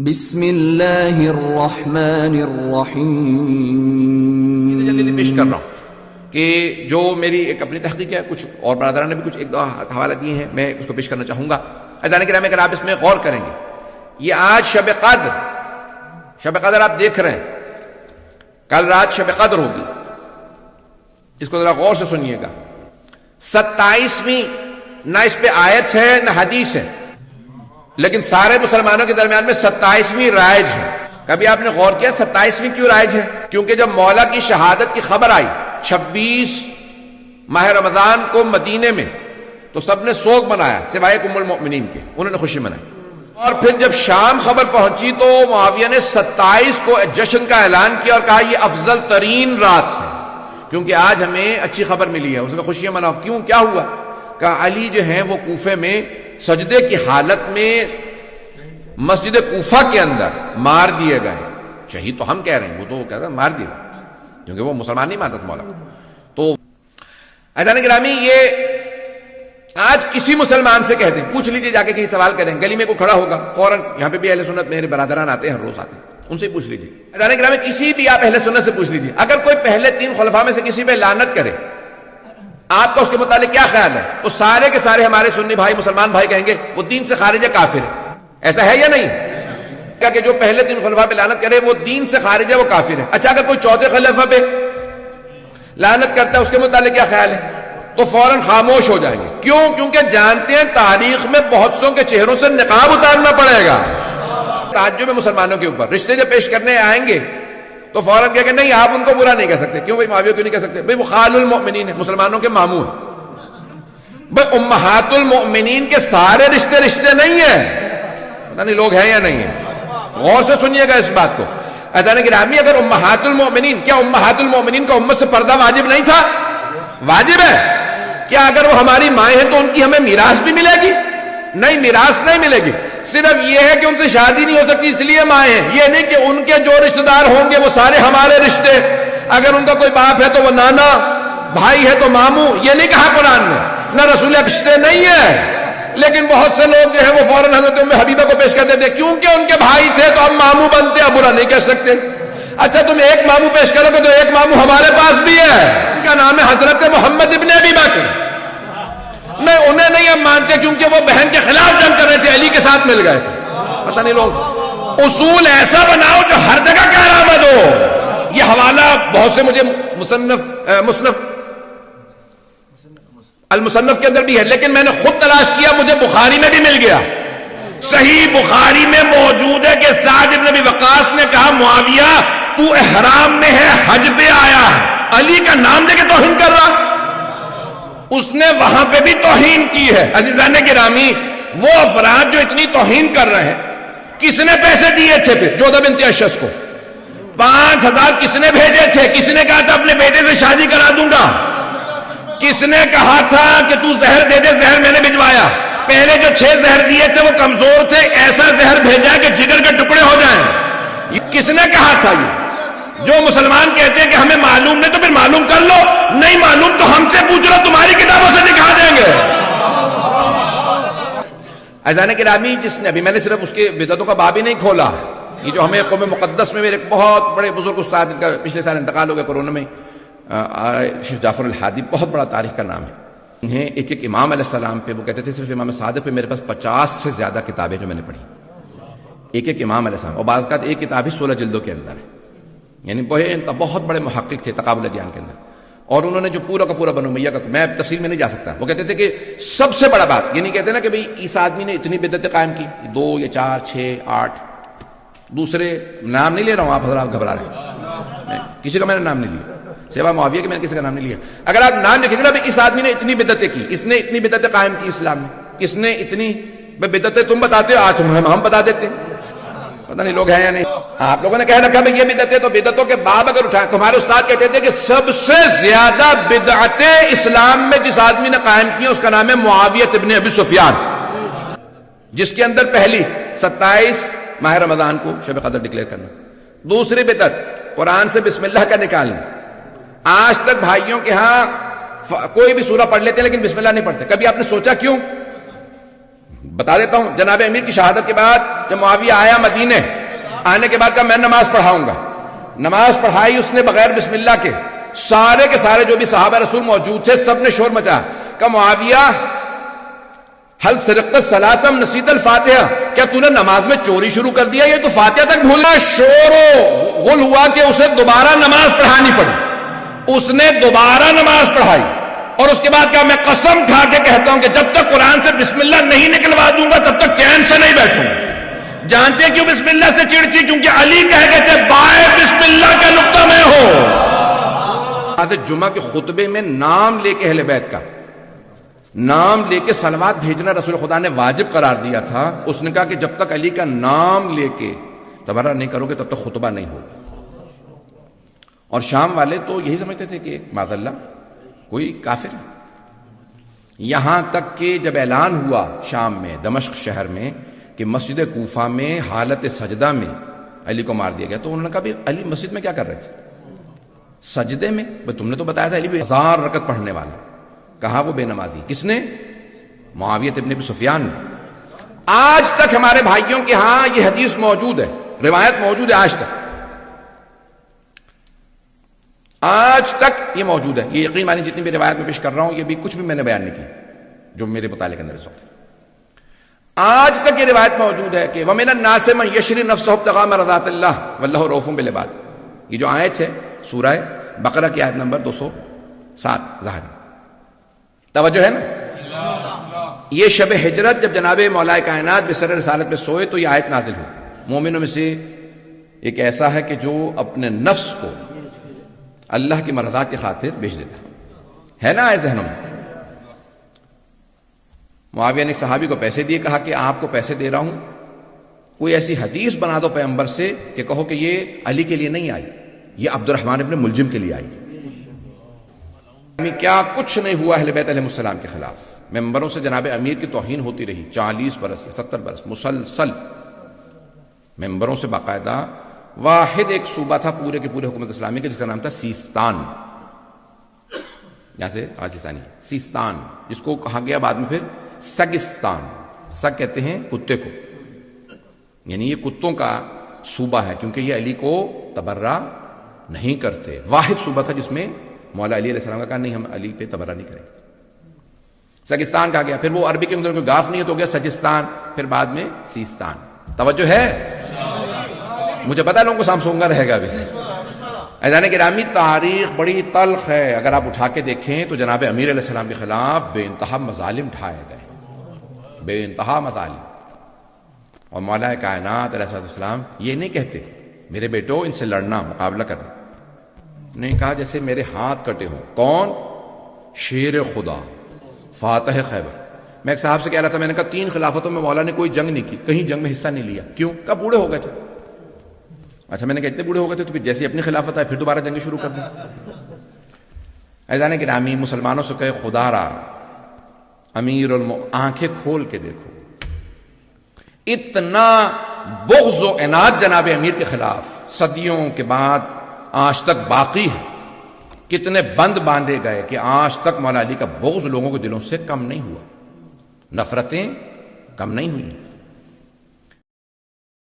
بسم اللہ الرحمن الرحیم. جلدی پیش کر رہا ہوں کہ جو میری ایک اپنی تحقیق ہے، کچھ اور برادران نے بھی کچھ ایک دو حوالہ دیے ہیں، میں اس کو پیش کرنا چاہوں گا. عزیزان کرام، اگر آپ اس میں غور کریں گے، یہ آج شب قدر آپ دیکھ رہے ہیں، کل رات شب قدر ہوگی. اس کو ذرا غور سے سنیے گا. 27ویں نہ اس پہ آیت ہے نہ حدیث ہے، لیکن سارے مسلمانوں کے درمیان میں 27ویں رائج ہے. کبھی آپ نے غور کیا 27ویں کیوں رائج ہے؟ کیونکہ جب مولا کی شہادت کی خبر آئی 26 ماہ رمضان کو مدینے میں، تو سب نے سوگ منایا سوائے ام المؤمنین کے، انہوں نے خوشی منائی. اور پھر جب شام خبر پہنچی تو معاویہ نے 27 کو جشن کا اعلان کیا اور کہا یہ افضل ترین رات ہے، کیونکہ آج ہمیں اچھی خبر ملی ہے. اس نے خوشیاں مناؤ. کیوں؟ کیا ہوا؟ کہا علی جو ہیں وہ کوفے میں سجدے کی حالت میں مسجد کوفہ کے اندر مار دیے گئے. شہید تو ہم کہہ رہے ہیں، وہ تو کہہ رہے ہیں مار دیے گئے، کیونکہ وہ مسلمان نہیں مانتا تھا مولا کو. تو عزیزان گرامی، یہ آج کسی مسلمان سے کہتے ہیں، پوچھ لیجئے، جا کے کہیں سوال کریں، گلی میں کوئی کھڑا ہوگا فوراً، یہاں پہ بھی اہل سنت میرے برادران آتے ہیں، ہر روز آتے ہیں، ان سے پوچھ لیجئے. عزیزان گرامی، کسی بھی آپ اہل سنت سے پوچھ لیجئے، اگر کوئی پہلے 3 خلفاء میں سے کسی پہ لعنت کرے، آپ کا اس کے متعلق کیا خیال ہے؟ تو سارے کے سارے ہمارے سنی بھائی، مسلمان بھائی کہیں گے وہ دین سے خارج ہے، کافر ہے. ایسا ہے یا نہیں؟ کہ جو پہلے 3 خلفاء پہ لعنت کرے وہ دین سے خارج ہے، وہ کافر ہے. اچھا، اگر کوئی چوتھے خلیفہ پہ لعنت کرتا ہے، اس کے متعلق کیا خیال ہے؟ تو فوراً خاموش ہو جائیں گے. کیوں؟ کیونکہ جانتے ہیں تاریخ میں بہت سوں کے چہروں سے نقاب اتارنا پڑے گا. تعجب ہے مسلمانوں کے اوپر. رشتے جب پیش کرنے آئیں گے تو فوراً کہہ کہ نہیں، آپ ان کو برا نہیں کہہ سکتے. کیوں بھائی؟ معاویہ کیوں نہیں کہہ سکتے؟ بھائی وہ خال المؤمنین ہے، مسلمانوں کے ماموں ہیں. بھائی امہات المؤمنین کے سارے رشتے نہیں ہیں. پتہ نہیں لوگ ہیں یا نہیں ہیں. غور سے سنیے گا اس بات کو. عزیزان گرامی، اگر امہات المؤمنین، کیا امہات المؤمنین کا امت سے پردہ واجب نہیں تھا؟ واجب ہے. کیا اگر وہ ہماری مائیں ہیں تو ان کی ہمیں میراث بھی ملے گی؟ نہیں، میراث نہیں ملے گی. صرف یہ ہے کہ ان سے شادی نہیں ہو سکتی اس لیے مائیں ہیں. یہ نہیں کہ ان کے جو رشتہ دار ہوں گے وہ سارے ہمارے رشتے. اگر ان کا کوئی باپ ہے تو وہ نانا، بھائی ہے تو ماموں. یہ نہیں کہا قرآن نے، نہ رسول رشتے نہیں ہے. لیکن بہت سے لوگ جو ہیں وہ فوراً حضرت ام حبیبہ کو پیش کر دیتے کیونکہ ان کے بھائی تھے تو ہم ماموں بنتے، اب برا نہیں کہہ سکتے. اچھا، تم ایک ماموں پیش کرو گے تو ایک ماموں ہمارے پاس بھی ہے، ان کا نام ہے حضرت محمد ابن ابی بکر. نہیں، انہیں نہیں ہم مانتے کیونکہ وہ بہن کے خلاف جنگ کر رہے تھے، علی کے ساتھ مل گئے تھے. پتہ نہیں لوگ. اصول ایسا بناؤ جو ہر جگہ کارآمد ہو. یہ حوالہ بہت سے مجھے مصنف المصنف کے اندر بھی ہے، لیکن میں نے خود تلاش کیا، مجھے بخاری میں بھی مل گیا. صحیح بخاری میں موجود ہے کہ سعد بن ابی وقاص نے کہا معاویہ تو احرام میں ہے، حج پہ آیا ہے، علی کا نام لے کے توہین کر رہا. اس نے وہاں پہ بھی توہین کی ہے. عزیزان گرامی، وہ افراد جو اتنی توہین کر رہے ہیں، کس نے پیسے دیے تھے؟ پھر جودہ بنت اشس کو 5000 کس نے بھیجے تھے؟ کس نے کہا تھا اپنے بیٹے سے شادی کرا دوں گا؟ کس نے کہا تھا کہ تو زہر دے دے؟ زہر میں نے بھجوایا. پہلے جو 6 زہر دیے تھے وہ کمزور تھے، ایسا زہر بھیجا کہ جگر کے ٹکڑے ہو جائیں. کس نے کہا تھا؟ یہ جو مسلمان کہتے ہیں کہ ہمیں معلوم نہیں، تو پھر معلوم کر لو. نہیں معلوم تو ہم سے پوچھ لو، تمہاری کتابوں سے دکھا دیں گے. عزیزان گرامی، جس نے ابھی میں نے صرف اس کے بدعتوں کا باب ہی نہیں کھولا. یہ جو ہمیں قوم مقدس میں میرے بہت بڑے بزرگ استاد، ان کا پچھلے سال انتقال ہو گیا کورونا میں، شیخ جعفر الحادی، بہت بڑا تاریخ کا نام ہے. انہیں ایک امام علیہ السلام پہ وہ کہتے تھے صرف امام صادق پہ میرے پاس 50 سے زیادہ کتابیں جو میں نے پڑھی، ایک امام علیہ السلام. اور بعض اوقات ایک کتاب ہی 16 جلدوں کے اندر ہے. یعنی بہت بڑے محقق تھے تقابل ادیان کے اندر. اور انہوں نے جو پورا کا پورا بنو امیہ کا، میں تفصیل میں نہیں جا سکتا، وہ کہتے تھے کہ سب سے بڑا بات یہ نہیں کہتے نا کہ بھئی اس آدمی نے اتنی بدعتیں قائم کی، 2 یا 4 6 8، دوسرے نام نہیں لے رہا ہوں، آپ حضرات گھبرا رہے ہیں، کسی کا میں نے نام نہیں لیا سوا معاویہ کے، میں نے کسی کا نام نہیں لیا. اگر آپ نام لکھیں گے نا اس آدمی نے اتنی بدعتیں کی، اس نے اتنی بدعتیں قائم کی اسلام میں، اس نے اتنی بدعتیں تم بتاتے ہو، آج ہم بتا دیتے ہیں. پتہ نہیں لوگ ہیں یا نہیں. آپ لوگوں نے کہہ رکھا بھائی یہ بدعتیں، تو بدعتوں کے باب اگر اٹھائیں، تمہارے استاد کہتے تھے کہ سب سے زیادہ بدعتیں اسلام میں جس آدمی نے قائم کی اس کا نام ہے معاویہ ابن ابی سفیان، جس کے اندر پہلی 27 ماہ رمضان کو شب قدر ڈکلیئر کرنا. دوسری بدعت قرآن سے بسم اللہ کا نکالنا. آج تک بھائیوں کے ہاں کوئی بھی سورہ پڑھ لیتے ہیں لیکن بسم اللہ نہیں پڑھتے. کبھی آپ نے سوچا کیوں؟ بتا دیتا ہوں، جناب امیر کی شہادت کے بعد جب معاویہ آیا مدینے، آنے کے بعد کہا میں نماز پڑھاؤں گا. نماز پڑھائی اس نے بغیر بسم اللہ کے. سارے کے سارے جو بھی صحابہ رسول موجود تھے سب نے شور مچا. کہ معاویہ حل سرقت الصلاۃ نسیت الفاتحہ، کیا تو نے نماز میں چوری شروع کر دیا؟ یہ تو فاتحہ تک بھولنا. شور و غل ہوا کہ اسے دوبارہ نماز پڑھانی پڑی. اس نے دوبارہ نماز پڑھائی اور اس کے بعد کہا میں قسم کھا کے کہتا ہوں کہ جب تک قرآن سے بسم اللہ نہیں نکلوا دوں گا تب تک چین سے نہیں بیٹھوں گا. جانتے کیوں بسم اللہ سے چڑتی؟ کیونکہ علی کہہ گئے تھے بائے بسم اللہ کا نقطہ میں ہوں. آج جمعہ کے خطبے میں نام لے کے اہل بیت کا نام لے کے صلوات بھیجنا رسول خدا نے واجب قرار دیا تھا. اس نے کہا کہ جب تک علی کا نام لے کے تبرہ نہیں کرو گے تب تک خطبہ نہیں ہوگا. اور شام والے تو یہی سمجھتے تھے کہ معاذ اللہ کوئی کافر ہے. یہاں تک کہ جب اعلان ہوا شام میں دمشق شہر میں کہ مسجد کوفہ میں حالت سجدہ میں علی کو مار دیا گیا، تو انہوں نے کہا بھی علی مسجد میں کیا کر رہے تھے؟ سجدے میں. تم نے تو بتایا تھا علی 1000 رکعت پڑھنے والا. کہا وہ بے نمازی. کس نے؟ معاویہ ابن ابی سفیان نے. آج تک ہمارے بھائیوں کے ہاں یہ حدیث موجود ہے، روایت موجود ہے. آج تک یہ موجود ہے. یہ یقین مانی جتنی بھی روایت میں پیش کر رہا ہوں یہ بھی کچھ بھی میں نے بیان نہیں کی جو میرے مطالعے کے اندر اس وقت. آج تک یہ روایت موجود ہے کہ وَمِنَ النَّاسِ مَن يَشْرِي نَفْسَهُ ابْتِغَاءَ مَرْضَاتِ اللَّهِ وَاللَّهُ رَءُوفٌ بِالْعِبَادِ. یہ جو آیت ہے سورہ بقرہ کی آیت نمبر 207 ظاہر. توجہ ہے نا؟ یہ شب ہجرت جب جناب مولا کائنات بسر رسالت میں سوئے تو یہ آیت نازل ہوئی. مومنوں میں سے ایک ایسا ہے کہ جو اپنے نفس کو اللہ کی مرضات کی خاطر بیچ دیتا ہے نا آئے ذہنوں میں. معاویہ نے ایک صحابی کو پیسے دیے، کہا کہ آپ کو پیسے دے رہا ہوں کوئی ایسی حدیث بنا دو پیغمبر سے کہ کہو کہ یہ علی کے لیے نہیں آئی، یہ عبد الرحمن ابن ملجم کے لیے آئی. کیا کچھ نہیں ہوا اہل بیت علیہ السلام کے خلاف. ممبروں سے جناب امیر کی توہین ہوتی رہی 40 برس 70 برس مسلسل. ممبروں سے باقاعدہ واحد ایک صوبہ تھا پورے کے پورے حکومت اسلامی کے جس کا نام تھا سیستان. یہاں سے آسیستانی سیستان، جس کو کہا گیا بعد میں پھر سگستان. سگ کہتے ہیں کتے کو، یعنی یہ کتوں کا صوبہ ہے کیونکہ یہ علی کو تبرہ نہیں کرتے. واحد صوبہ تھا جس میں مولا علی علیہ السلام کا کہا نہیں ہم علی پہ تبرہ نہیں کریں. سگستان کہا گیا. پھر وہ عربی کے اندر کوئی گاف نہیں ہے تو ہو گیا سجستان، پھر بعد میں سیستان. توجہ ہے؟ مجھے پتا لوگوں کو سامسونگا رہے گا بھی. عزیزان گرامی تاریخ بڑی تلخ ہے. اگر آپ اٹھا کے دیکھیں تو جناب امیر علیہ السلام کے خلاف بے انتہا مظالم ڈھائے گئے، بے انتہا مظالم. اور مولا کائنات علیہ السلام یہ نہیں کہتے میرے بیٹو ان سے لڑنا مقابلہ کرنا، نہیں کہا جیسے میرے ہاتھ کٹے ہوں. کون؟ شیر خدا فاتح خیبر. میں ایک صاحب سے کہہ رہا تھا، میں نے کہا 3 خلافتوں میں مولا نے کوئی جنگ نہیں کی، کہیں جنگ میں حصہ نہیں لیا. کیوں؟ کہا بوڑھے ہو گئے تھے. اچھا میں نے کہا اتنے بوڑھے ہو گئے تھے تو پھر جیسے اپنی خلافت آئے پھر دوبارہ جنگیں شروع کر دیں. عزیزان گرامی مسلمانوں سے کہے خدا را امیر آنکھیں کھول کے دیکھو، اتنا بغض و عناد جناب امیر کے خلاف صدیوں کے بعد آج تک باقی ہے. کتنے بند باندھے گئے کہ آج تک مولا علی کا بغض لوگوں کے دلوں سے کم نہیں ہوا، نفرتیں کم نہیں ہوئی.